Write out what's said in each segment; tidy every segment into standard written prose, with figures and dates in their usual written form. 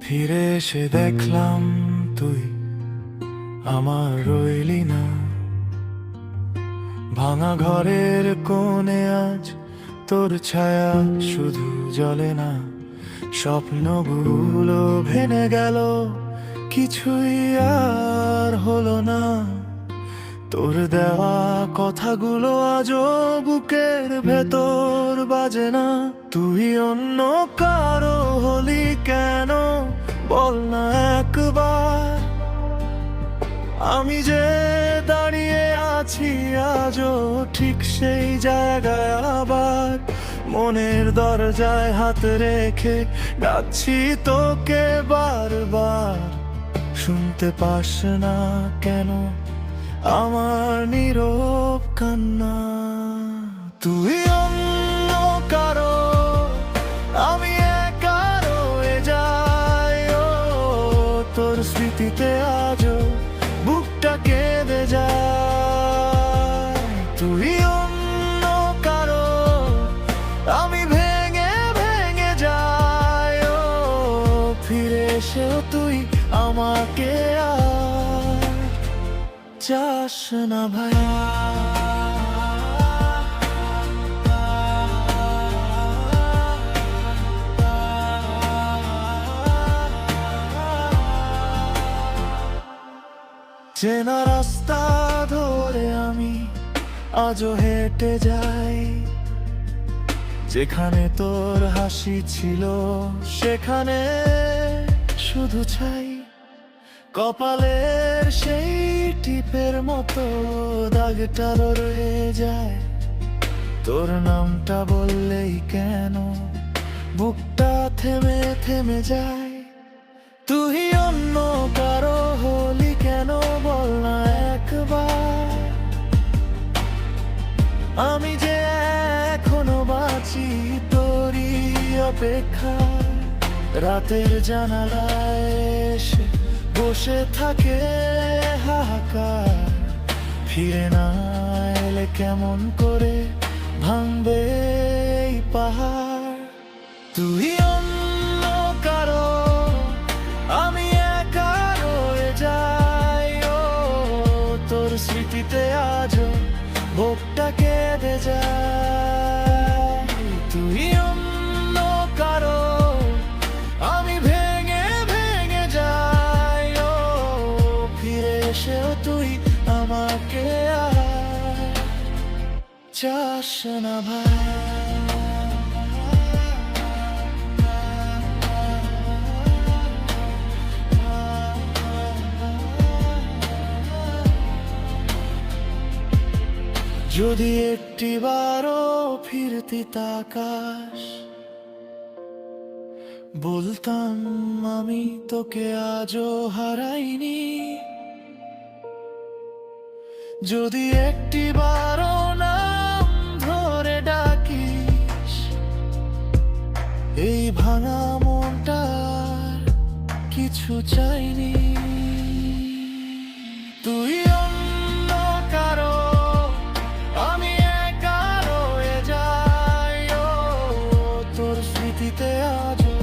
ফিরে এসে দেখলাম তুই আমার রইলি না। ভাঙা ঘরের কোণে আজ তোর ছায়া শুধু জ্বলে না। স্বপ্নগুলো ভেঙে গেল, কিছুই আর হলো না। তোর দেওয়া কথাগুলো আজও বুকের ভেতর বাজে না। তুই অন্য কারো হলি কেন, বল না একবার। আমি যে দাঁড়িয়ে আছি আজও ঠিক সেই জায়গায়, আবার মনের দরজায় হাত রেখে ডাকছি তোকে বারবার। শুনতে পাস না কেন আমার নীরব কান্না? তুই অন্য কারো, আমি একা রয়ে যাই। ও তোর স্মৃতিতে আজও বুকটা কেঁদে যায়। তুই অন্য কারো, আমি ভেঙে ভেঙে যাই। ও ফিরে এসেও তুই আমাকে আর চাস না ভাই। চেনা রাস্তা ধরে আমি আজও হেঁটে যাই। যেখানে তোর হাসি ছিল সেখানে শুধু ছাই। কপালের সেই টিপের মতো দাগটারও রয়ে যায়। তোর নামটা বললেই কেন বুকটা থেমে থেমে যায়। তুই অন্য কারো হলি কেন, বল না একবার। আমি যে এখনো বাঁচি তোরই অপেক্ষা। রাতের জানালায় এসে বসে থাকে হাহাকার। ফিরে না এলে কেমন করে ভাঙবে এই পাহাড়? তুই অন্য কারো, আমি একা রয়ে যাই। ও তোর স্মৃতিতে আজও বুকটা কেঁদে যায়। তুই অন্য কারো, আমি ভেঙে ভেঙে যাই। ও ফিরে এসেও তুই আমাকে আর চাস না ভাই। যদি একটিবারও ফিরতি তাকাস, বলতাম আমি তোকে আজও হারাইনি। যদি একটিবারও নাম ধরে ডাকিস, এই ভাঙা মনটার কিছু চাইনি। তুই অন্য কারো, আমি একা রয়ে যাই। ও তোর স্মৃতিতে আজও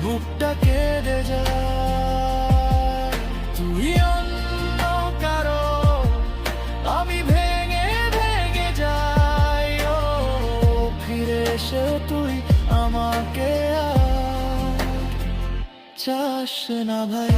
বুকটা কেঁদে যায়। তুই অন্য কারো, আমি ভেঙে ভেঙে যাই। ও ফিরে এসে তুই আমাকে আর চাস না ভাই।